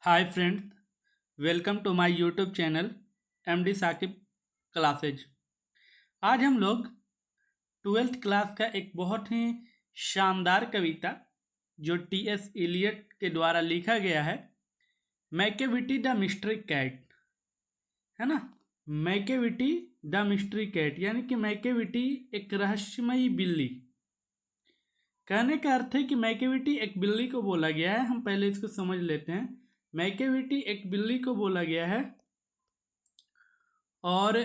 Hi friends, welcome to my YouTube channel MD Saqib classes. आज हम लोग ट्वेल्थ क्लास का एक बहुत ही शानदार कविता जो टी.एस. इलियट के द्वारा लिखा गया है, मैकेविटी द मिस्ट्री कैट, है ना। मैकेविटी द मिस्ट्री कैट यानी कि मैकेविटी एक रहस्यमयी बिल्ली। कहने का अर्थ है कि मैकेविटी एक बिल्ली को बोला गया है। हम पहले इसको समझ लेते हैं। मैकेविटी एक बिल्ली को बोला गया है और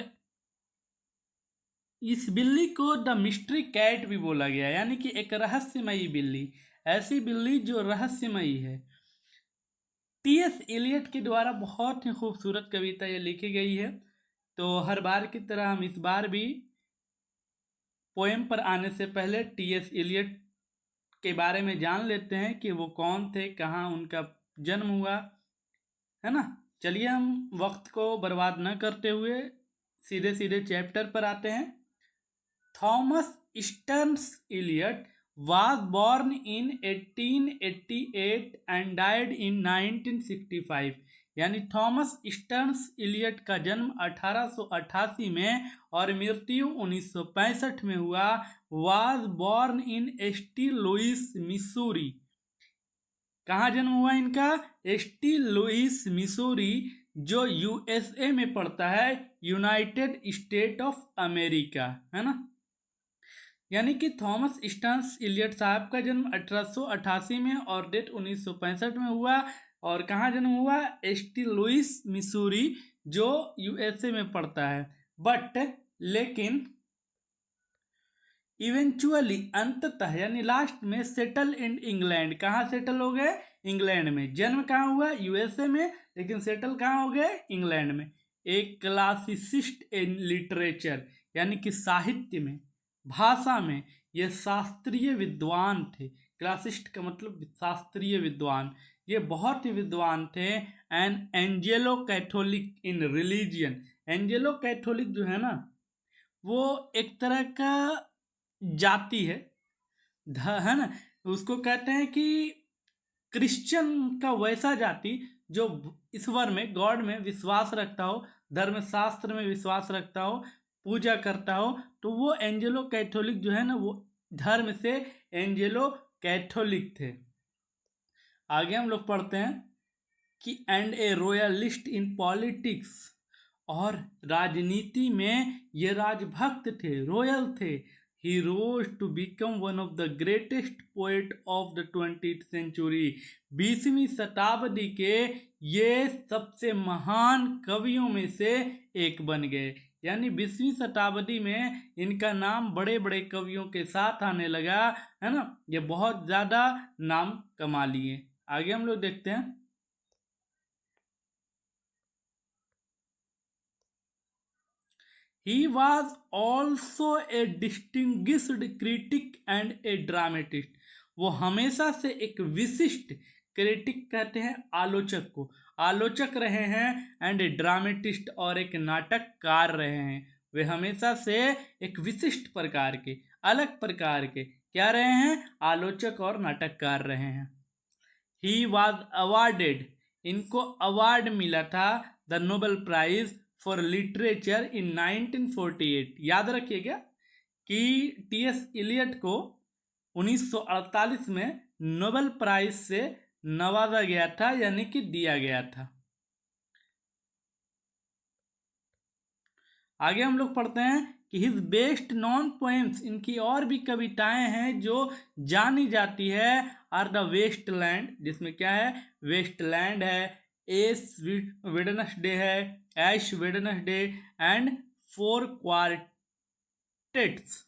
इस बिल्ली को द मिस्ट्री कैट भी बोला गया है, यानी कि एक रहस्यमयी बिल्ली, ऐसी बिल्ली जो रहस्यमयी है। टी.एस. इलियट के द्वारा बहुत ही खूबसूरत कविता ये लिखी गई है। तो हर बार की तरह हम इस बार भी पोएम पर आने से पहले टी.एस. इलियट के बारे में जान लेते हैं कि वो कौन थे, कहाँ उनका जन्म हुआ, है ना। चलिए हम वक्त को बर्बाद न करते हुए सीधे सीधे चैप्टर पर आते हैं। Thomas Stearns Eliot was born in 1888 and died in 1965। यानी थॉमस स्टर्न्स इलियट का जन्म 1888 में और मृत्यु 1965 में हुआ। was born in st. Louis Missouri. कहाँ जन्म हुआ इनका? st. लुइस मिसूरी, जो यूएसए में पड़ता है, यूनाइटेड स्टेट ऑफ अमेरिका, है ना। यानी कि थॉमस स्टर्न्स इलियट साहब का जन्म 1888 में और डेट 1965 में हुआ। और कहाँ जन्म हुआ? st. लुइस मिसूरी, जो यूएसए में पड़ता है। बट लेकिन इवेंचुअली अंततः यानी लास्ट में सेटल इन इंग्लैंड। कहाँ सेटल हो गए? इंग्लैंड में। जन्म कहाँ हुआ? यूएसए में, लेकिन सेटल कहाँ हो गए? इंग्लैंड में। एक क्लासिसिस्ट इन लिटरेचर, यानी कि साहित्य में, भाषा में ये शास्त्रीय विद्वान थे। क्लासिस्ट का मतलब शास्त्रीय विद्वान। ये बहुत ही विद्वान थे। एन एंजेलो कैथोलिक इन रिलीजियन। एंजेलो कैथोलिक जो है ना, वो एक तरह का जाति है ना। उसको कहते हैं कि क्रिश्चियन का वैसा जाति जो ईश्वर में, गॉड में विश्वास रखता हो, धर्म शास्त्र में विश्वास रखता हो, पूजा करता हो, तो वो एंजेलो कैथोलिक जो है ना, वो धर्म से एंजेलो कैथोलिक थे। आगे हम लोग पढ़ते हैं कि and a royalist in politics, और राजनीति में ये राजभक्त थे, रॉयल थे। He rose to become one of the greatest poet of the 20th century. 20वीं शताब्दी के ये सबसे महान कवियों में से एक बन गए। यानी 20वीं शताब्दी में इनका नाम बड़े बड़े कवियों के साथ आने लगा, है ना। ये बहुत ज़्यादा नाम कमा लिए। आगे हम लोग देखते हैं। He was also a distinguished critic and a dramatist। वो हमेशा से एक विशिष्ट, क्रिटिक कहते हैं आलोचक को, आलोचक रहे हैं, एंड ए ड्रामेटिस्ट और एक नाटककार रहे हैं। वे हमेशा से एक विशिष्ट प्रकार के, अलग प्रकार के क्या रहे हैं? आलोचक और नाटककार रहे हैं। ही वॉज अवार्डेड, इनको अवार्ड मिला था, the Nobel prize for literature in 1948। याद रखिएगा कि टी.एस. इलियट को 1948 में नोबेल प्राइज से नवाजा गया था, यानी कि दिया गया था। आगे हम लोग पढ़ते हैं कि हिज बेस्ट नॉन पोएम्स, इनकी और भी कविताएं हैं जो जानी जाती है, आर द वेस्टलैंड, जिसमें क्या है? वेस्टलैंड है, एस वेडनसडे है, Ash Wednesday, and Four Quartets.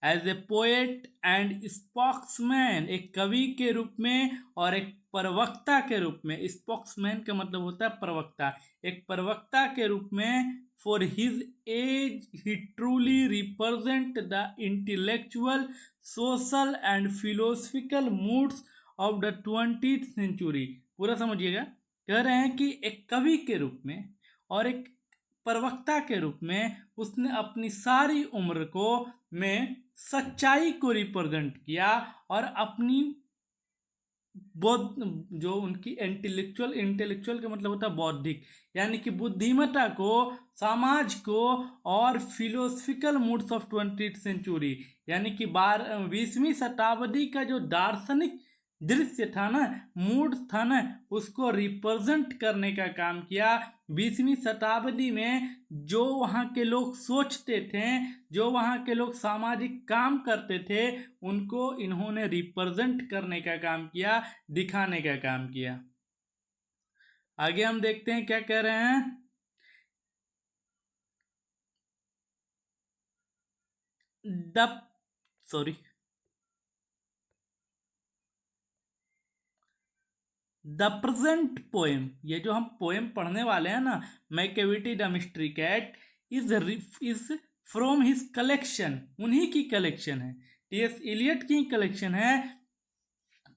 As a poet and spokesman, एक कवि के रूप में और एक प्रवक्ता के रूप में। स्पोक्समैन का मतलब होता है प्रवक्ता। एक प्रवक्ता के रूप में, for his age he truly represent the intellectual, social and philosophical moods of the 20th century. पूरा समझिएगा। कह रहे हैं कि एक कवि के रूप में और एक प्रवक्ता के रूप में उसने अपनी सारी उम्र को में सच्चाई को रिप्रेजेंट किया और अपनी बौद्ध, जो उनकी इंटेलेक्चुअल का मतलब होता है बौद्धिक, यानी कि बुद्धिमत्ता को, समाज को, और philosophical moods of 20th century, यानी कि 20वीं शताब्दी का जो दार्शनिक दृश्य था ना, मूड था ना, उसको रिप्रेजेंट करने का काम किया। 20वीं शताब्दी में जो वहाँ के लोग सोचते थे, जो वहाँ के लोग सामाजिक काम करते थे, उनको इन्होंने रिप्रेजेंट करने का काम किया, दिखाने का काम किया। आगे हम देखते हैं क्या कह रहे हैं। The sorry the present poem, ये जो हम पोएम पढ़ने वाले हैं ना, Macavity the mystery cat, is from his collection, उन्हीं की कलेक्शन है, टी.एस. इलियट की कलेक्शन है,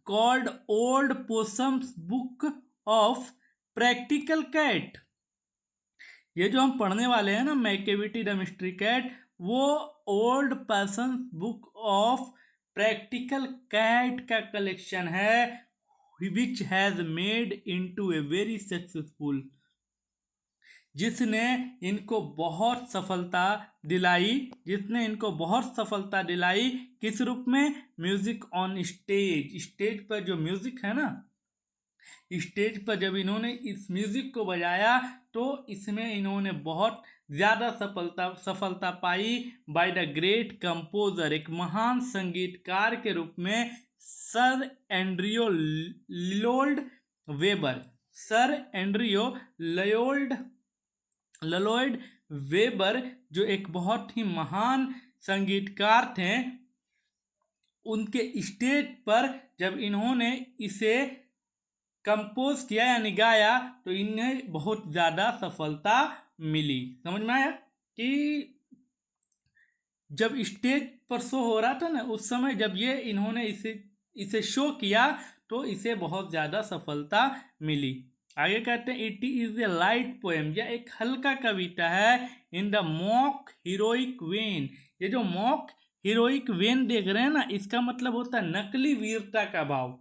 called old possum's book of practical cat. ये जो हम पढ़ने वाले हैं ना, मैकेविटी द मिस्ट्री कैट, वो old person book of practical cat का कलेक्शन है, which has made into a very successful, जिसने इनको बहुत सफलता दिलाई, जिसने इनको बहुत सफलता दिलाई, किस रूप में, म्यूजिक ऑन स्टेज, स्टेज पर जो म्यूजिक है ना, स्टेज पर जब इन्होंने इस म्यूजिक को बजाया तो इसमें इन्होंने बहुत ज़्यादा सफलता पाई। बाय द ग्रेट कंपोजर, एक महान संगीतकार के रूप में, सर एंड्रियो लियोल्ड वेबर, सर एंड्रियो ललोइड वेबर, जो एक बहुत ही महान संगीतकार थे, उनके स्टेज पर जब इन्होंने इसे कंपोज किया यानी गाया तो इन्हें बहुत ज़्यादा सफलता मिली। समझ में आया कि जब स्टेज पर शो हो रहा था ना, उस समय जब ये इन्होंने इसे शो किया तो इसे बहुत ज़्यादा सफलता मिली। आगे कहते हैं, it is a light poem, यह एक हल्का कविता है, in the mock heroic when. ये जो मॉक हीरोइक वेन देख रहे हैं ना, इसका मतलब होता है नकली वीरता का भाव।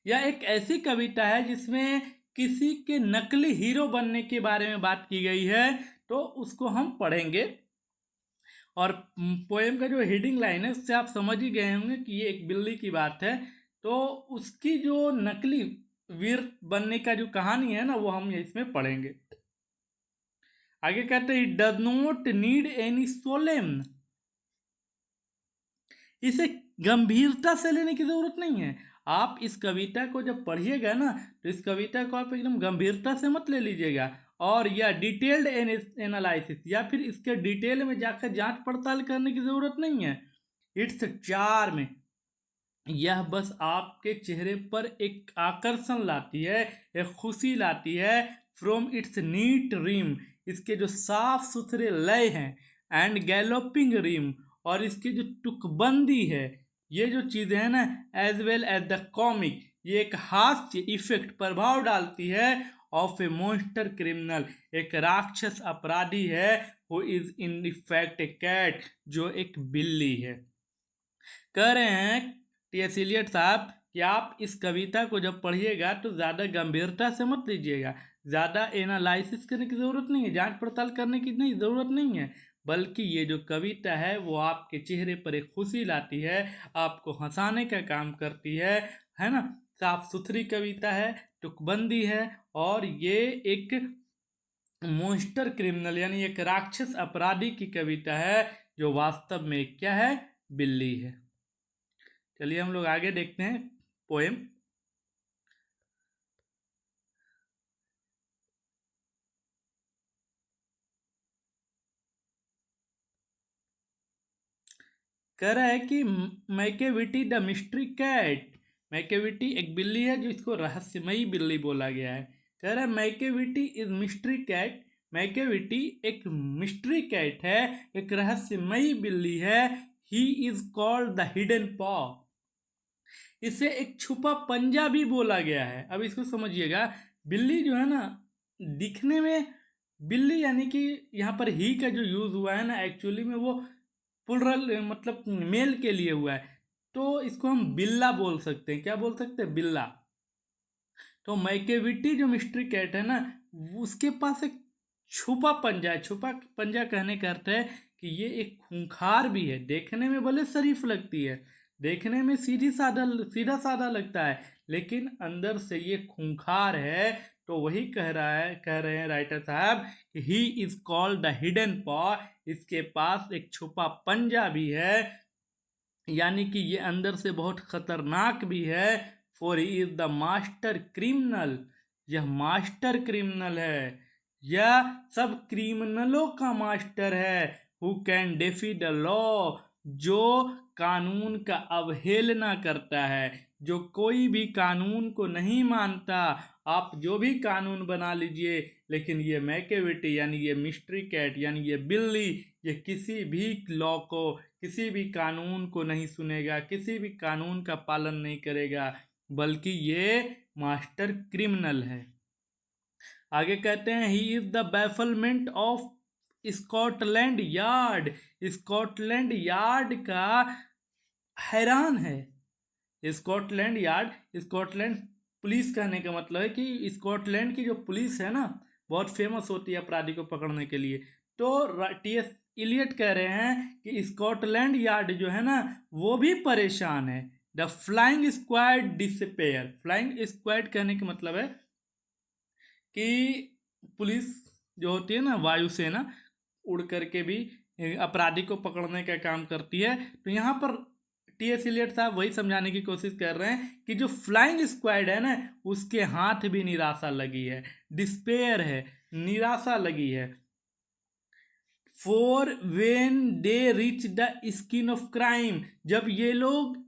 यह एक ऐसी कविता है जिसमें किसी के नकली हीरो बनने के बारे में बात की गई है, तो उसको हम पढ़ेंगे। और पोएम का जो हेडिंग लाइन है उससे आप समझ ही गए होंगे कि ये एक बिल्ली की बात है, तो उसकी जो नकली वीर बनने का जो कहानी है ना, वो हम इसमें पढ़ेंगे। आगे कहते हैं, it does not need any solemn, इसे गंभीरता से लेने की जरूरत नहीं है। आप इस कविता को जब पढ़िएगा ना, तो इस कविता को आप एकदम गंभीरता से मत ले लीजिएगा, और या डिटेल्ड एनालिसिस, या फिर इसके डिटेल में जाकर जांच पड़ताल करने की जरूरत नहीं है। इट्स चार्म, यह बस आपके चेहरे पर एक आकर्षण लाती है, एक खुशी लाती है। फ्रॉम इट्स नीट रिम, इसके जो साफ सुथरे लय हैं, एंड गैलोपिंग रिम, और इसकी जो तुकबंदी है, ये जो चीज़ें हैं ना, as well as the comic, ये एक हास्य इफेक्ट प्रभाव डालती है, ऑफ ए मॉन्स्टर क्रिमिनल, एक राक्षस अपराधी है, who is in effect a cat, जो एक बिल्ली है। कह रहे हैं टी.एस. इलियट साहब कि आप इस कविता को जब पढ़िएगा तो ज़्यादा गंभीरता से मत लीजिएगा, ज़्यादा एनालिसिस करने की ज़रूरत नहीं है, जांच पड़ताल करने की नहीं ज़रूरत नहीं है, बल्कि ये जो कविता है वो आपके चेहरे पर एक खुशी लाती है, आपको हंसाने का काम करती है ना। साफ सुथरी कविता है, तुकबंदी है, और ये एक मॉन्स्टर क्रिमिनल यानी एक राक्षस अपराधी की कविता है, जो वास्तव में क्या है, बिल्ली है। चलिए हम लोग आगे देखते हैं पोएम। कह रहा है कि Macavity the mystery cat, Macavity एक बिल्ली है जो इसको रहस्यमयी बिल्ली बोला गया है। कह रहा है Macavity is mystery cat, Macavity एक मिस्ट्री कैट है, एक रहस्यमयी बिल्ली है। He is called the hidden paw, इसे एक छुपा पंजा भी बोला गया है। अब इसको समझिएगा, बिल्ली जो है ना, दिखने में बिल्ली, यानी कि यहाँ पर ही का जो यूज़ हुआ है ना, एक्चुअली में वो प्लुरल मतलब मेल के लिए हुआ है। तो इसको हम बिल्ला बोल सकते हैं। क्या बोल सकते हैं? बिल्ला। तो मैकेविटी जो मिस्ट्री कैट है ना, उसके पास एक छुपा पंजा है। छुपा पंजा कहने का अर्थ है कि ये एक खूंखार भी है। देखने में भले शरीफ लगती है, देखने में सीधा साधा लगता है, लेकिन अंदर से ये खूंखार है। तो वही कह रहे हैं राइटर साहब कि ही इज कॉल्ड द हिडन पॉ। इसके पास एक छुपा पंजा भी है, यानी कि ये अंदर से बहुत खतरनाक भी है। For he is the master criminal. यह मास्टर क्रिमिनल है, यह सब क्रिमिनलों का मास्टर है। Who can DeFi the law, जो कानून का अवहेलना करता है, जो कोई भी कानून को नहीं मानता। आप जो भी कानून बना लीजिए, लेकिन ये मैकेविटी यानी ये मिस्ट्री कैट यानी ये बिल्ली, ये किसी भी लॉ को, किसी भी कानून को नहीं सुनेगा, किसी भी कानून का पालन नहीं करेगा, बल्कि ये मास्टर क्रिमिनल है। आगे कहते हैं he is the bafflement of Scotland Yard. Scotland Yard का हैरान है। स्कॉटलैंड यार्ड, स्कॉटलैंड पुलिस कहने का मतलब है कि स्कॉटलैंड की जो पुलिस है ना, बहुत फेमस होती है अपराधी को पकड़ने के लिए। तो टीएस इलियट कह रहे हैं कि स्कॉटलैंड यार्ड जो है ना, वो भी परेशान है। The flying squad despair. Flying squad कहने का मतलब है कि पुलिस जो होती है ना, वायुसेना, उड़ करके भी अपराधी को पकड़ने का काम करती है। तो यहाँ पर टीएस इलियट साहब वही समझाने की कोशिश कर रहे हैं कि जो फ्लाइंग स्क्वाड है ना, उसके हाथ भी निराशा लगी है, डिस्पेयर है, निराशा लगी है। For when they rich the skin of crime, जब ये लोग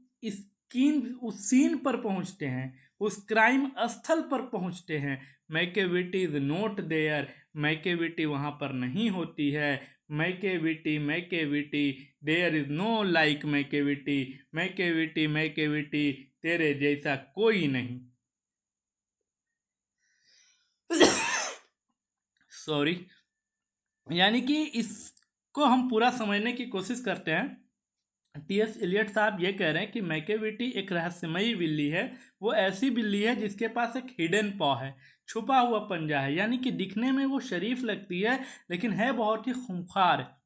उस सीन पर पहुंचते हैं, उस क्राइम स्थल पर पहुंचते हैं, Macavity is not there. Macavity वहां पर नहीं होती है। Macavity there is no like Macavity. Macavity तेरे जैसा कोई नहीं। सॉरी। यानी कि इसको हम पूरा समझने की कोशिश करते हैं। टीएस इलियट साहब ये कह रहे हैं कि मैकेविटी एक रहस्यमयी बिल्ली है। वो ऐसी बिल्ली है जिसके पास एक हिडन पॉ है, छुपा हुआ पंजा है। यानी कि दिखने में वो शरीफ लगती है, लेकिन है बहुत ही खूंखार।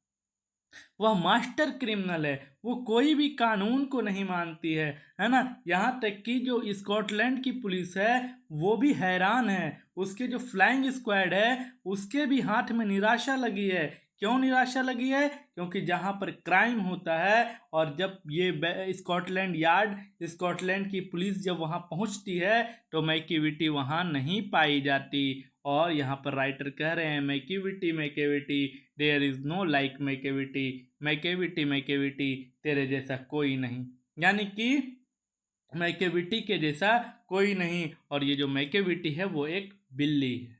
वह मास्टर क्रिमिनल है, वो कोई भी कानून को नहीं मानती है ना। यहाँ तक कि जो स्कॉटलैंड की पुलिस है वो भी हैरान है। उसके जो फ्लाइंग स्क्वाड है उसके भी हाथ में निराशा लगी है। क्यों निराशा लगी है? क्योंकि जहाँ पर क्राइम होता है, और जब ये स्कॉटलैंड यार्ड, स्कॉटलैंड की पुलिस जब वहाँ पहुँचती है, तो मैकेविटी वहाँ नहीं पाई जाती। और यहाँ पर राइटर कह रहे हैं Macavity there is no like Macavity तेरे जैसा कोई नहीं। यानी कि मैकेविटी के जैसा कोई नहीं। और ये जो मैकेविटी है वो एक बिल्ली है।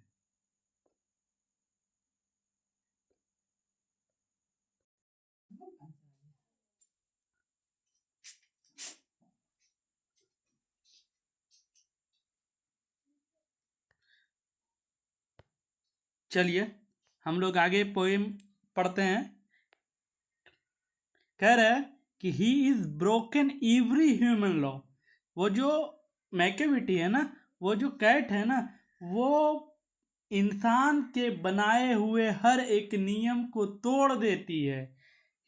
चलिए हम लोग आगे पोएम पढ़ते हैं। कह रहा है कि he is broken every human law. वो जो मैकेविटी है ना, वो जो कैट है ना, वो इंसान के बनाए हुए हर एक नियम को तोड़ देती है।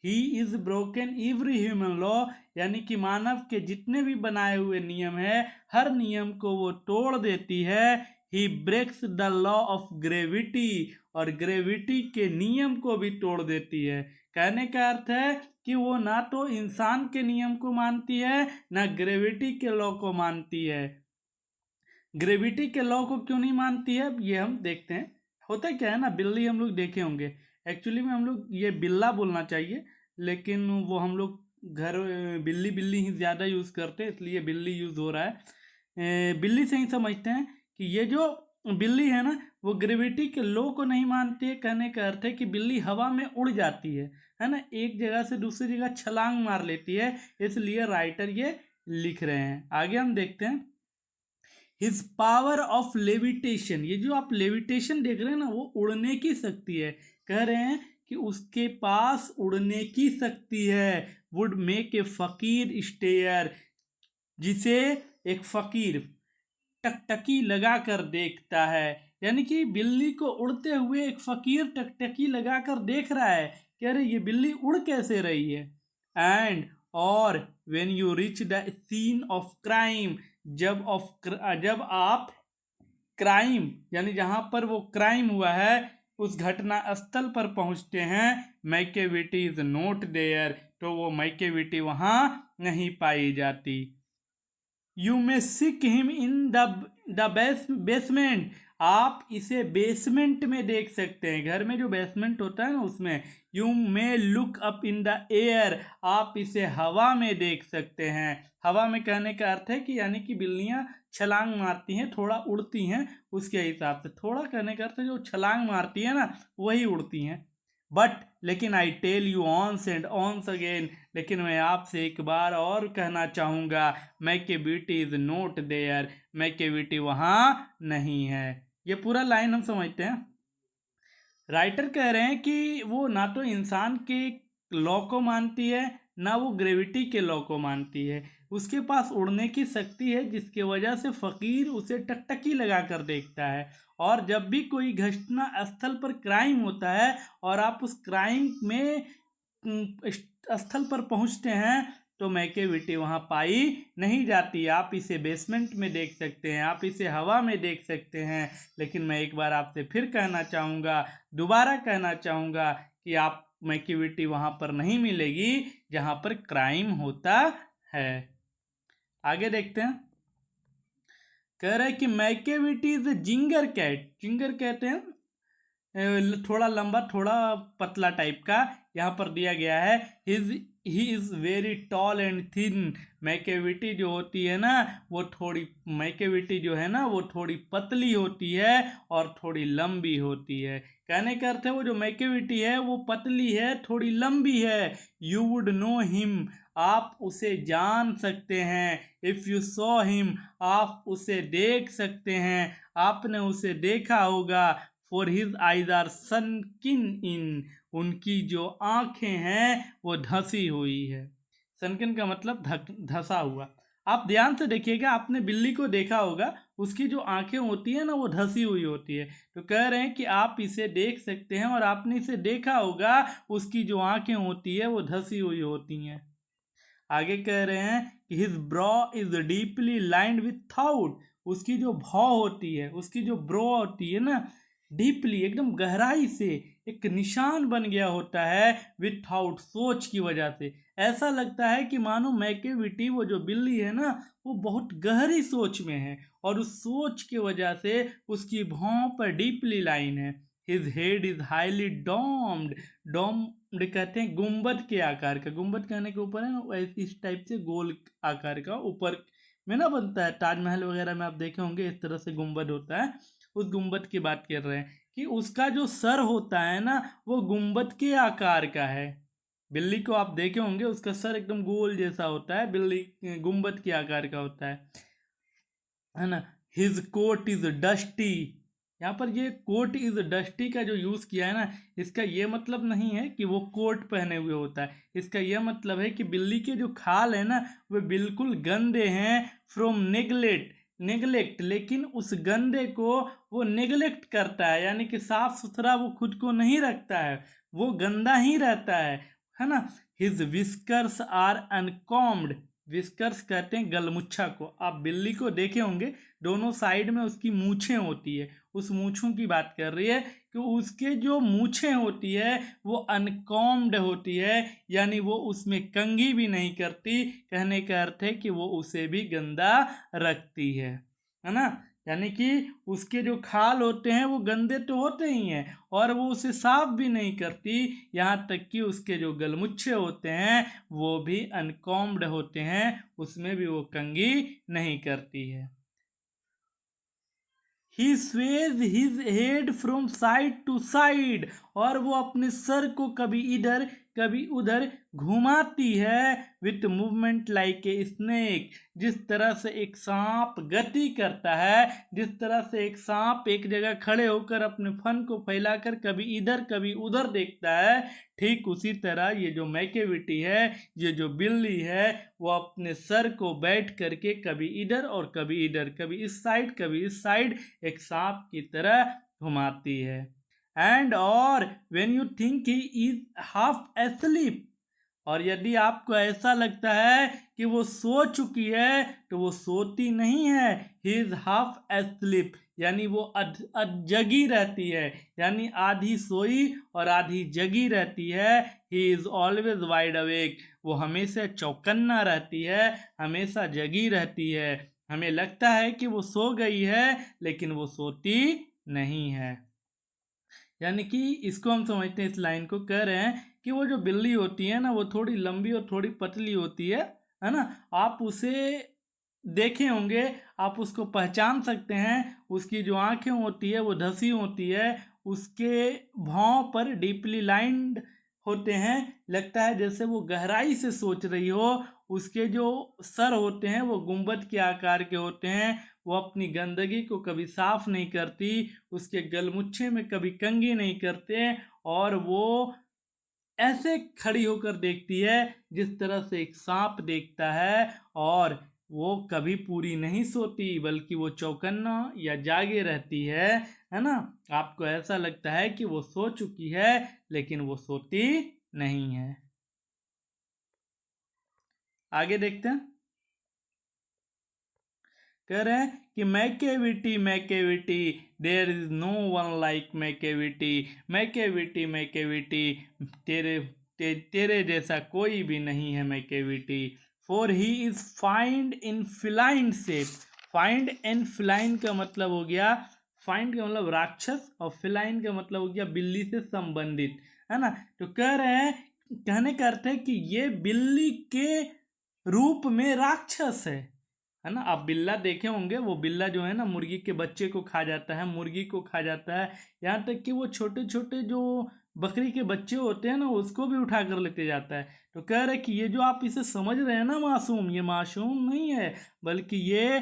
He is broken every human law, यानी कि मानव के जितने भी बनाए हुए नियम है, हर नियम को वो तोड़ देती है। He breaks the law of gravity, और ग्रेविटी के नियम को भी तोड़ देती है। कहने का अर्थ है कि वो ना तो इंसान के नियम को मानती है, ना ग्रेविटी के लॉ को मानती है। ग्रेविटी के लॉ को क्यों नहीं मानती है, ये हम देखते हैं। होता क्या है ना, बिल्ली हम लोग देखे होंगे, एक्चुअली में हम लोग ये बिल्ला बोलना चाहिए, लेकिन वो हम लोग घर बिल्ली बिल्ली ही ज़्यादा यूज़ करते हैं, इसलिए बिल्ली यूज़ हो रहा है। बिल्ली से ही समझते हैं कि ये जो बिल्ली है ना, वो ग्रेविटी के लॉ को नहीं मानती है। कहने का अर्थ है कि बिल्ली हवा में उड़ जाती है ना, एक जगह से दूसरी जगह छलांग मार लेती है। इसलिए राइटर ये लिख रहे हैं। आगे हम देखते हैं हिज पावर ऑफ लेविटेशन। ये जो आप लेविटेशन देख रहे हैं ना, वो उड़ने की शक्ति है। कह रहे हैं कि उसके पास उड़ने की शक्ति है। वुड मेक ए फकीर स्टेयर, जिसे एक फकीर टकटकी लगा कर देखता है। यानी कि बिल्ली को उड़ते हुए एक फकीर टकटकी लगा कर देख रहा है कि अरे ये बिल्ली उड़ कैसे रही है। एंड और when you reach the scene of crime, जब आप क्राइम यानी जहां पर वो क्राइम हुआ है उस घटना स्थल पर पहुंचते हैं, मैकेविटी इज नॉट देयर, तो वो मैकेविटी वहां नहीं पाई जाती। You may seek him in the basement, आप इसे बेसमेंट में देख सकते हैं। घर में जो बेसमेंट होता है ना उसमें। You may look up in the air, आप इसे हवा में देख सकते हैं। हवा में कहने का अर्थ है कि यानी कि बिल्लियां छलांग मारती हैं, थोड़ा उड़ती हैं, उसके हिसाब से थोड़ा कहने का अर्थ है जो छलांग मारती है ना वही उड़ती हैं। बट लेकिन I tell you once and once again, लेकिन मैं आपसे एक बार और कहना चाहूँगा, Macavity is not there, Macavity वहाँ नहीं है। ये पूरा लाइन हम समझते हैं। राइटर कह रहे हैं कि वो ना तो इंसान के लॉ को मानती है ना वो ग्रेविटी के लॉ को मानती है। उसके पास उड़ने की शक्ति है जिसके वजह से फकीर उसे टकटकी लगा कर देखता है। और जब भी कोई घटना स्थल पर क्राइम होता है और आप उस क्राइम में स्थल पर पहुंचते हैं तो मैकेविटी वहां पाई नहीं जाती। आप इसे बेसमेंट में देख सकते हैं, आप इसे हवा में देख सकते हैं, लेकिन मैं एक बार आपसे फिर कहना चाहूँगा, दोबारा कहना चाहूँगा कि आप मैकेविटी वहां पर नहीं मिलेगी जहां पर क्राइम होता है। आगे देखते हैं। कह रहे हैं कि Macavity is ginger cat, ginger कहते हैं थोड़ा लंबा थोड़ा पतला टाइप का। यहाँ पर दिया गया है he is very tall and thin, Macavity जो होती है ना वो थोड़ी मैकेविटी जो है ना वो थोड़ी पतली होती है और थोड़ी लंबी होती है। कहने का अर्थ है वो जो मैकेविटी है वो पतली है, थोड़ी लंबी है। यू वुड नो हिम, आप उसे जान सकते हैं। इफ़ यू सॉ हिम, आप उसे देख सकते हैं, आपने उसे देखा होगा। For his eyes are sunken in, उनकी जो आंखें हैं वो धंसी हुई है। सनकिन का मतलब धंसा हुआ। आप ध्यान से देखिएगा, आपने बिल्ली को देखा होगा, उसकी जो आंखें होती है ना वो धंसी हुई होती है। तो कह रहे हैं कि आप इसे देख सकते हैं और आपने इसे देखा होगा, उसकी जो आंखें होती है वो धंसी हुई होती हैं। आगे कह रहे हैं कि his bro is deeply lined with thought, उसकी जो भौ होती है, उसकी जो ब्रो होती है ना डीपली एकदम गहराई से एक निशान बन गया होता है विथआउट, सोच की वजह से। ऐसा लगता है कि मानो मैकेविटी वो जो बिल्ली है ना वो बहुत गहरी सोच में है और उस सोच की वजह से उसकी भौं पर डीपली लाइन है। His head is highly doomed, doomed कहते हैं गुंबद के आकार का, गुंबद कहने के ऊपर है ना इस टाइप से गोल आकार का ऊपर में ना बनता है, ताजमहल वगैरह में आप देखे होंगे इस तरह से गुंबद होता है। उस गुंबद की बात कर रहे हैं कि उसका जो सर होता है ना वो गुंबद के आकार का है। बिल्ली को आप देखे होंगे उसका सर एकदम गोल जैसा होता है, बिल्ली गुंबद के आकार का होता है ना। हिज कोट इज डस्टी, यहाँ पर ये कोट इज डस्टी का जो यूज़ किया है ना इसका ये मतलब नहीं है कि वो कोट पहने हुए होता है। इसका यह मतलब है कि बिल्ली के जो खाल है ना वे बिल्कुल गंदे हैं फ्रॉम नेगलेक्ट, लेकिन उस गंदे को वो नेगलेक्ट करता है, यानी कि साफ सुथरा वो खुद को नहीं रखता है, वो गंदा ही रहता है ना। हिज विस्कर्स आर अनकॉम्ड, विस्कर्स कहते हैं गलमुच्छा को। आप बिल्ली को देखे होंगे दोनों साइड में उसकी मूछें होती है, उस मूछों की बात कर रही है कि उसके जो मूछें होती है वो अनकॉम्ड होती है, यानी वो उसमें कंघी भी नहीं करती। कहने का अर्थ है कि वो उसे भी गंदा रखती है ना। यानी कि उसके जो खाल होते हैं वो गंदे तो होते ही हैं और वो उसे साफ भी नहीं करती, यहाँ तक कि उसके जो गलमुच्छे होते हैं वो भी अनकॉम्ड होते हैं, उसमें भी वो कंघी नहीं करती है। He sways his head from side to side, और वो अपने सर को कभी इधर कभी उधर घुमाती है with movement like a snake. जिस तरह से एक सांप गति करता है, जिस तरह से एक सांप एक जगह खड़े होकर अपने फन को फैलाकर कभी इधर कभी उधर देखता है, ठीक उसी तरह ये जो मैकेविटी है, ये जो बिल्ली है, वो अपने सर को बैठ करके कभी इधर और कभी इधर, कभी इस साइड कभी इस साइड एक सांप की तरह घुमाती है। एंड और when you think he is half asleep, और यदि आपको ऐसा लगता है कि वो सो चुकी है तो वो सोती नहीं है। ही इज हाफ एस्लीप यानी वो जगी रहती है, यानी आधी सोई और आधी जगी रहती है। He is always wide awake, वो हमेशा चौकन्ना रहती है, हमेशा जगी रहती है। हमें लगता है कि वो सो गई है लेकिन वो सोती नहीं है। यानी कि इसको हम समझते हैं, इस लाइन को कह रहे हैं कि वो जो बिल्ली होती है ना, वो थोड़ी लंबी और थोड़ी पतली होती है ना। आप उसे देखे होंगे, आप उसको पहचान सकते हैं। उसकी जो आंखें होती है वो धसी होती है, उसके भौं पर डीपली लाइंड होते हैं, लगता है जैसे वो गहराई से सोच रही हो। उसके जो सर होते हैं वो गुंबद के आकार के होते हैं। वो अपनी गंदगी को कभी साफ नहीं करती, उसके गलमुच्छे में कभी कंघी नहीं करते, और वो ऐसे खड़ी होकर देखती है जिस तरह से एक सांप देखता है। और वो कभी पूरी नहीं सोती बल्कि वो चौकन्ना या जागे रहती है ना। आपको ऐसा लगता है कि वो सो चुकी है लेकिन वो सोती नहीं है। आगे देखते हैं, कह रहे हैं कि Macavity Macavity there is no one like Macavity. Macavity Macavity तेरे जैसा कोई भी नहीं है Macavity. For he is fiend in feline shape. Fiend in feline का मतलब हो गया, फाइंड का मतलब राक्षस और फिलाइन का मतलब हो गया बिल्ली से संबंधित, है ना। तो कह रहे हैं, कहने का अर्थ है कि ये बिल्ली के रूप में राक्षस है ना। आप बिल्ला देखे होंगे, वो बिल्ला जो है ना मुर्गी के बच्चे को खा जाता है, मुर्गी को खा जाता है, यहाँ तक कि वो छोटे छोटे जो बकरी के बच्चे होते हैं ना उसको भी उठा कर लेते जाता है। तो कह रहे कि ये जो आप इसे समझ रहे हैं ना मासूम, ये मासूम नहीं है बल्कि ये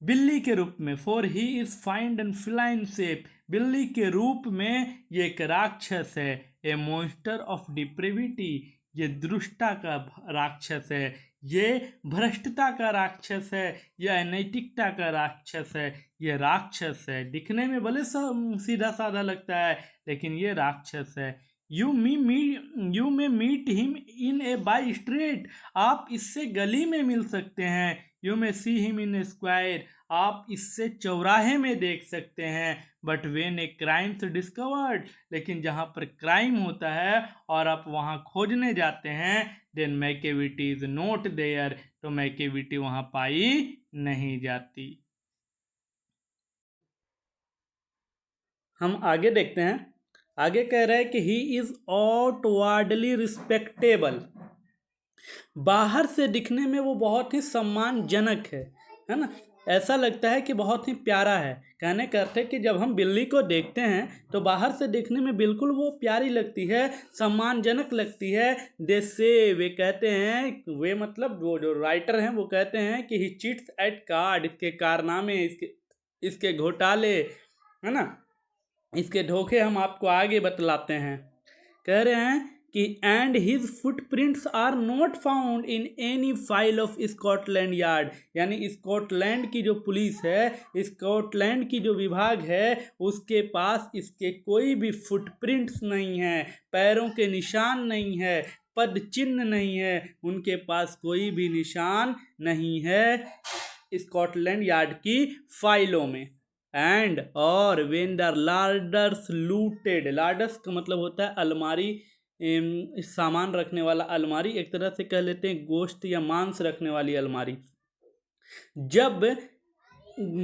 बिल्ली के रूप में, for he is find and feline shape, बिल्ली के रूप में ये एक राक्षस है। ए मॉन्स्टर ऑफ डिप्रेविटी, ये दुष्टता का राक्षस है, ये भ्रष्टता का राक्षस है, ये अनैतिकता का राक्षस है, ये राक्षस है। दिखने में भले सीधा साधा लगता है लेकिन ये राक्षस है। You may meet him in a by street, आप इससे गली में मिल सकते हैं। You may see him in a square, आप इससे चौराहे में देख सकते हैं। But when a crime's discovered, लेकिन जहाँ पर क्राइम होता है और आप वहाँ खोजने जाते हैं, then Macavity is not there, तो मैकेविटी वहाँ पाई नहीं जाती। हम आगे देखते हैं, आगे कह रहा है कि ही इज आउटवर्डली रिस्पेक्टेबल, बाहर से दिखने में वो बहुत ही सम्मानजनक है ना। ऐसा लगता है कि बहुत ही प्यारा है। कहने का अर्थ है कि जब हम बिल्ली को देखते हैं तो बाहर से देखने में बिल्कुल वो प्यारी लगती है, सम्मानजनक लगती है। जैसे वे कहते हैं, वे मतलब वो जो राइटर हैं वो कहते हैं कि ही चीट्स एट कार्ड, इसके कारनामे, इसके घोटाले, है ना, इसके धोखे हम आपको आगे बतलाते हैं। कह रहे हैं कि and his footprints are not found in any file of Scotland Yard, यानी स्कॉटलैंड की जो पुलिस है, स्कॉटलैंड की जो विभाग है, उसके पास इसके कोई भी फुटप्रिंट्स नहीं है, पैरों के निशान नहीं है, पद चिन्ह नहीं है, उनके पास कोई भी निशान नहीं है स्कॉटलैंड यार्ड की फाइलों में। एंड और वेन द लार्डर्स लूटेड, लार्डर्स का मतलब होता है अलमारी, सामान रखने वाला अलमारी, एक तरह से कह लेते हैं गोश्त या मांस रखने वाली अलमारी। जब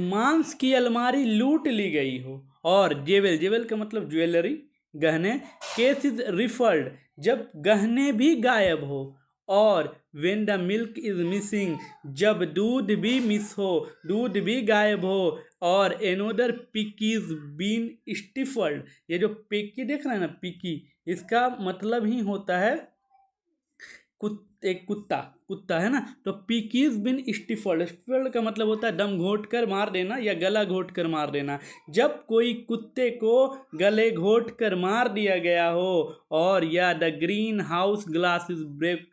मांस की अलमारी लूट ली गई हो, और जेवल, जेवल का मतलब ज्वेलरी, गहने, केस इज रिफर्ड, जब गहने भी गायब हो, और when the milk is missing, जब दूध भी मिस हो, दूध भी गायब हो, और एनोदर पिक इज बीन स्टिफल्ड, ये जो पिकी देख रहे हैं ना, पिकी, इसका मतलब ही होता है एक कुत्ता, कुत्ता है ना। तो पीकीज बिन स्टिफल्ड, स्टिफल्ड का मतलब होता है दम घोट कर मार देना या गला घोट कर मार देना। जब कोई कुत्ते को गले घोट कर मार दिया गया हो, और या the green house glass is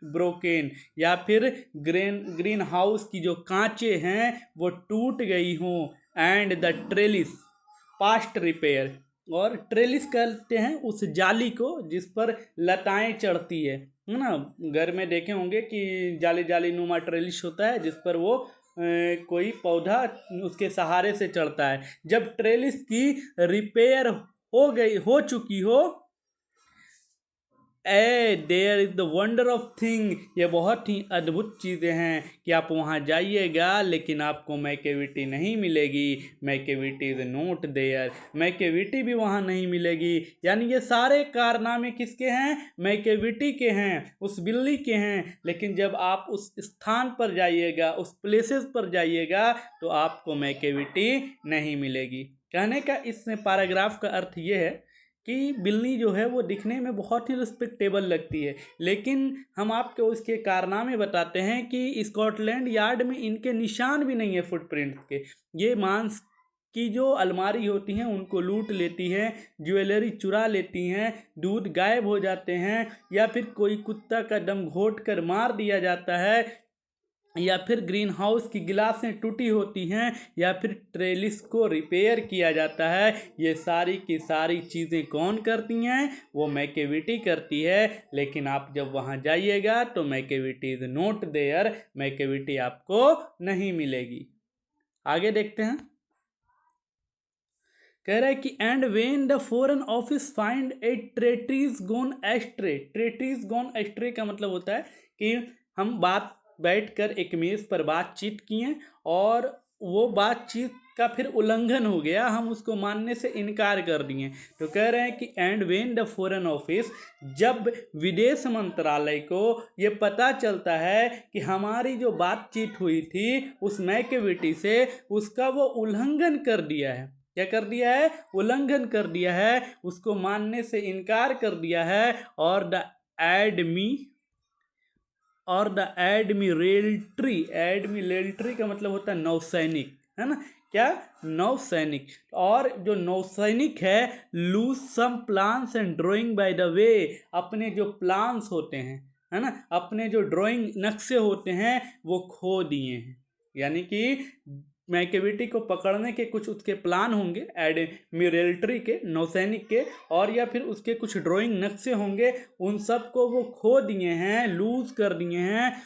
broken, या फिर ग्रीन हाउस की जो कांचे हैं वो टूट गई हों, and the trellis past repair, और ट्रेलिस कहते हैं उस जाली को जिस पर लताएं चढ़ती है ना। घर में देखे होंगे कि जाली जाली नुमा ट्रेलिस होता है जिस पर वो कोई पौधा उसके सहारे से चढ़ता है। जब ट्रेलिस की रिपेयर हो चुकी हो, there is the wonder of thing, ये बहुत ही अद्भुत चीज़ें हैं कि आप वहाँ जाइएगा लेकिन आपको मैकेविटी नहीं मिलेगी। Macavity is not there, Macavity भी वहाँ नहीं मिलेगी। यानी ये सारे कारनामे किसके हैं? मैकेविटी के हैं, उस बिल्ली के हैं। लेकिन जब आप उस स्थान पर जाइएगा, उस प्लेसेस पर जाइएगा, तो आपको मैकेविटी नहीं मिलेगी। कहने का इस पैराग्राफ का अर्थ ये है कि बिल्ली जो है वो दिखने में बहुत ही रिस्पेक्टेबल लगती है, लेकिन हम आपको उसके कारनामे बताते हैं कि स्कॉटलैंड यार्ड में इनके निशान भी नहीं है फुटप्रिंट के। ये मांस की जो अलमारी होती हैं उनको लूट लेती हैं, ज्वेलरी चुरा लेती हैं, दूध गायब हो जाते हैं, या फिर कोई कुत्ता का दम घोट कर मार दिया जाता है, या फिर ग्रीन हाउस की गिलासें टूटी होती हैं, या फिर ट्रेलिस को रिपेयर किया जाता है। ये सारी की सारी चीज़ें कौन करती हैं? वो मैकेविटी करती है। लेकिन आप जब वहाँ जाइएगा तो Macavity is not there, Macavity आपको नहीं मिलेगी। आगे देखते हैं। कह रहा है कि and when the foreign office find a treaty's gone astray, treaty's gone astray का मतलब होता है कि हम बैठकर एक मेज पर बातचीत किए और वो बातचीत का फिर उल्लंघन हो गया, हम उसको मानने से इनकार कर दिए। तो कह रहे हैं कि and when the foreign office, जब विदेश मंत्रालय को ये पता चलता है कि हमारी जो बातचीत हुई थी उस मैकेविटी से, उसका वो उल्लंघन कर दिया है। क्या कर दिया है? उल्लंघन कर दिया है, उसको मानने से इनकार कर दिया है। और द एडमिरल्ट्री का मतलब होता है नौसैनिक, है ना। क्या? नौसैनिक। और जो नौसैनिक है loose some plans and drawing by the way, अपने जो प्लान्स होते हैं, है ना, अपने जो ड्राइंग नक्शे होते हैं वो खो दिए हैं। यानी कि मैकेविटी को पकड़ने के कुछ उसके प्लान होंगे एडमिरल्ट्री के, नौसैनिक के, और या फिर उसके कुछ ड्राइंग नक्शे होंगे, उन सब को वो खो दिए हैं, लूज कर दिए हैं।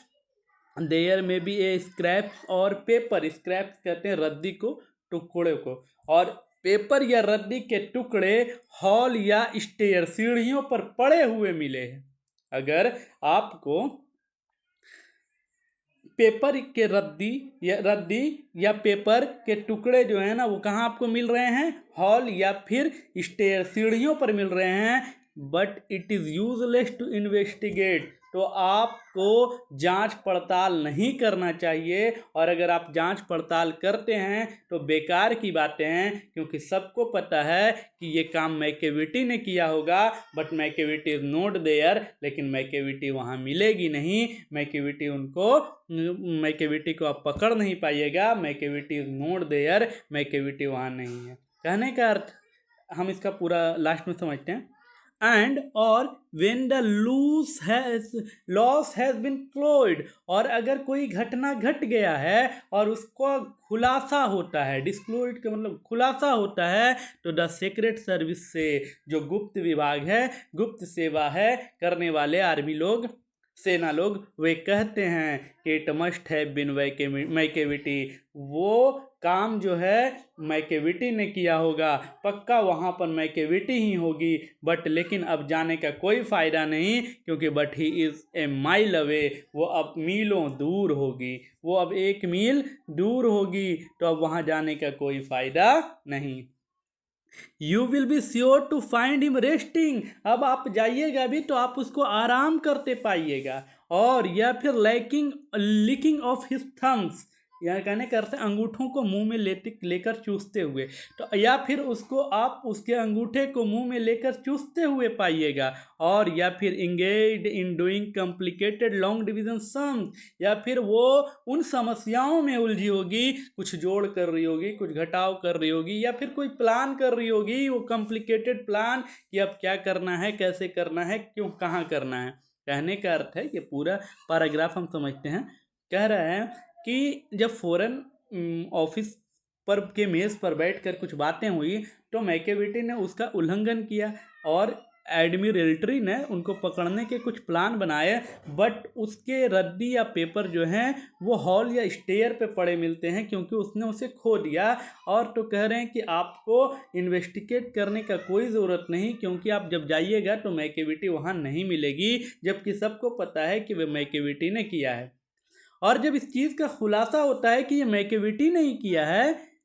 देयर में भी ए स्क्रैप्स और पेपर, स्क्रैप्स कहते हैं रद्दी को, टुकड़े को, और पेपर या रद्दी के टुकड़े हॉल या स्टेयर, सीढ़ियों पर पड़े हुए मिले हैं। अगर आपको पेपर के रद्दी या पेपर के टुकड़े जो है ना वो कहाँ आपको मिल रहे हैं? हॉल या फिर स्टेयर, सीढ़ियों पर मिल रहे हैं। But it is useless to investigate, तो आपको जांच पड़ताल नहीं करना चाहिए। और अगर आप जांच पड़ताल करते हैं तो बेकार की बातें हैं, क्योंकि सबको पता है कि ये काम मैकेविटी ने किया होगा। But Macavity is not there, लेकिन मैकेविटी वहाँ मिलेगी नहीं। मैकेविटी को आप पकड़ नहीं पाइएगा। Macavity is not there, Macavity वहाँ नहीं है। कहने का अर्थ हम इसका पूरा लास्ट में समझते हैं। एंड और when the loss has been colloid, और अगर कोई घटना घट गया है और उसको खुलासा होता है, डिस्क्लोइड का मतलब खुलासा होता है, तो द सीक्रेट सर्विस से, जो गुप्त विभाग है, गुप्त सेवा है करने वाले आर्मी लोग, सेना लोग, वे कहते हैं कि it must have been Macavity, वो काम जो है मैकेविटी ने किया होगा, पक्का वहाँ पर मैकेविटी ही होगी। बट लेकिन अब जाने का कोई फ़ायदा नहीं, क्योंकि but he is a mile away, वो अब मीलों दूर होगी, वो अब 1 मील दूर होगी, तो अब वहाँ जाने का कोई फ़ायदा नहीं। You will be sure to find him resting, अब आप जाइएगा भी तो आप उसको आराम करते पाइएगा। और या फिर लिकिंग ऑफ हिज थम्स, या कहने का अर्थ है अंगूठों को मुंह में लेकर चूसते हुए। तो या फिर उसको आप उसके अंगूठे को मुंह में लेकर चूसते हुए पाइएगा, और या फिर engaged in doing complicated long division sums, या फिर वो उन समस्याओं में उलझी होगी, कुछ जोड़ कर रही होगी, कुछ घटाव कर रही होगी, या फिर कोई प्लान कर रही होगी, वो कॉम्प्लिकेटेड प्लान कि अब क्या करना है, कैसे करना है, क्यों, कहाँ करना है। कहने का अर्थ है कि पूरा पैराग्राफ हम समझते हैं। कह रहे हैं कि जब फॉरेन ऑफिस पर के मेज पर बैठकर कुछ बातें हुई तो मैकेविटी ने उसका उल्लंघन किया और एडमिरल्ट्री ने उनको पकड़ने के कुछ प्लान बनाए, बट उसके रद्दी या पेपर जो हैं वो हॉल या स्टेयर पे पड़े मिलते हैं क्योंकि उसने उसे खो दिया। और तो कह रहे हैं कि आपको इन्वेस्टिगेट करने का कोई ज़रूरत नहीं, क्योंकि आप जब जाइएगा तो मैकेविटी वहाँ नहीं मिलेगी, जबकि सबको पता है कि वह मैकेविटी ने किया है। और जब इस चीज़ का खुलासा होता है कि ये मैकेविटी ने ही किया है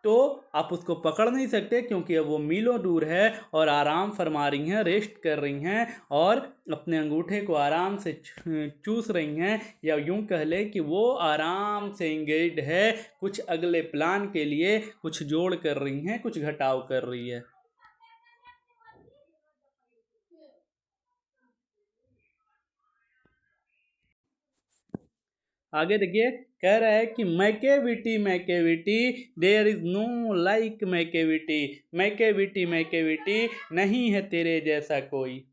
तो आप उसको पकड़ नहीं सकते, क्योंकि अब वो मीलों दूर है और आराम फरमा रही हैं, रेस्ट कर रही हैं और अपने अंगूठे को आराम से चूस रही हैं, या यूं कह ले कि वो आराम से इंगेज्ड है कुछ अगले प्लान के लिए, कुछ जोड़ कर रही हैं, कुछ घटाव कर रही है। आगे देखिए, कह रहा है कि Macavity Macavity there is no like Macavity, Macavity Macavity नहीं है तेरे जैसा कोई।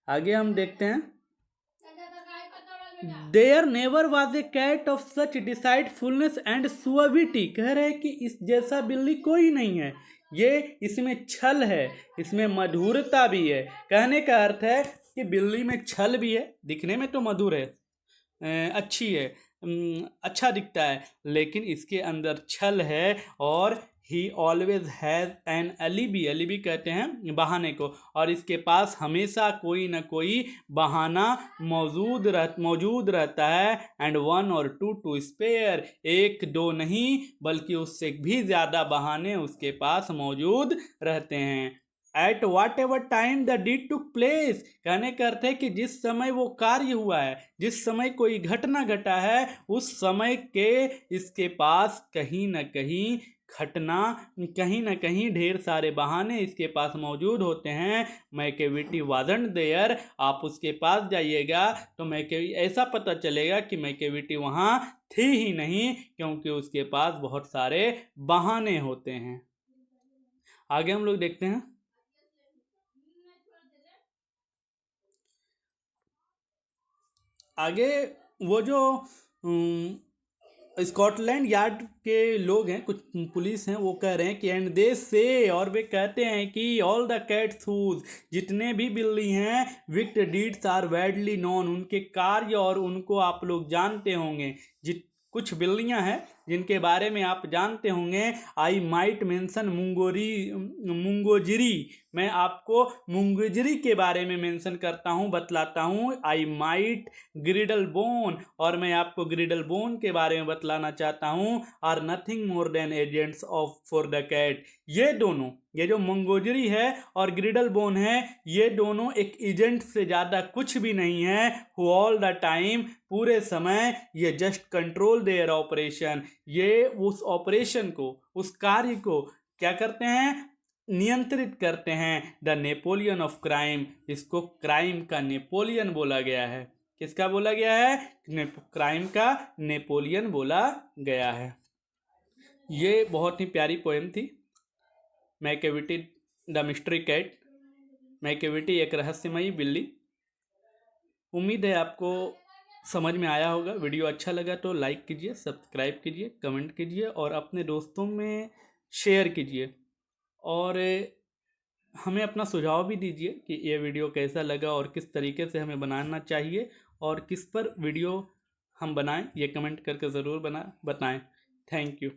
आगे हम देखते हैं, there never was a cat of such deceitfulness and suavity. कह रहे हैं कि इस जैसा बिल्ली कोई नहीं है, ये इसमें छल है, इसमें मधुरता भी है। कहने का अर्थ है कि बिल्ली में छल भी है, दिखने में तो मधुर है, अच्छी है, अच्छा दिखता है, लेकिन इसके अंदर छल है। और ही always has an alibi, alibi कहते हैं बहाने को, और इसके पास हमेशा कोई ना कोई बहाना मौजूद रहता है। एंड वन और टू टू स्पेयर, एक दो नहीं बल्कि उससे भी ज़्यादा बहाने उसके पास मौजूद रहते हैं। At whatever time the deed took place, कहने का अर्थ है कि जिस समय वो कार्य हुआ है, जिस समय कोई घटना घटा है, उस समय के इसके पास कहीं ना कहीं घटना, कहीं ना कहीं ढेर सारे बहाने इसके पास मौजूद होते हैं। मैकेविटी वाजंट देयर, आप उसके पास जाइएगा तो ऐसा पता चलेगा कि मैकेविटी वहाँ थी ही नहीं, क्योंकि उसके पास बहुत सारे बहाने होते हैं। आगे हम लोग देखते हैं, आगे वो जो स्कॉटलैंड यार्ड के लोग हैं, कुछ पुलिस हैं, वो कह रहे हैं कि एंड दे से, और वे कहते हैं कि ऑल द कैट्स हूज, जितने भी बिल्ली हैं, विक्ट डीड्स आर वाइडली नोन, उनके कार्य और उनको आप लोग जानते होंगे। कुछ बिल्लियां हैं जिनके बारे में आप जानते होंगे। आई माइट मेंशन मुंगोजिरी, मैं आपको मुंगोजिरी के बारे में मेंशन करता हूँ, बतलाता हूँ। आई माइट ग्रिडल बोन, और मैं आपको ग्रिडल बोन के बारे में बतलाना चाहता हूँ। Are nothing more than agents of for the cat, ये दोनों, ये जो मंगोजरी है और ग्रिडल बोन है, ये दोनों एक एजेंट से ज़्यादा कुछ भी नहीं है। हु ऑल द टाइम, पूरे समय, ये जस्ट कंट्रोल देयर ऑपरेशन, ये उस ऑपरेशन को, उस कार्य को क्या करते हैं, नियंत्रित करते हैं। द नेपोलियन ऑफ क्राइम, इसको क्राइम का नेपोलियन बोला गया है। किसका बोला गया है, क्राइम का नेपोलियन बोला गया है। ये बहुत ही प्यारी पोएम थी, Macavity the mystery cat. Macavity एक रहस्यमयी बिल्ली। उम्मीद है आपको समझ में आया होगा। वीडियो अच्छा लगा तो लाइक कीजिए, सब्सक्राइब कीजिए, कमेंट कीजिए और अपने दोस्तों में शेयर कीजिए, और हमें अपना सुझाव भी दीजिए कि ये वीडियो कैसा लगा और किस तरीके से हमें बनाना चाहिए और किस पर वीडियो हम बनाएं, ये कमेंट करके ज़रूर बताएं। Thank you.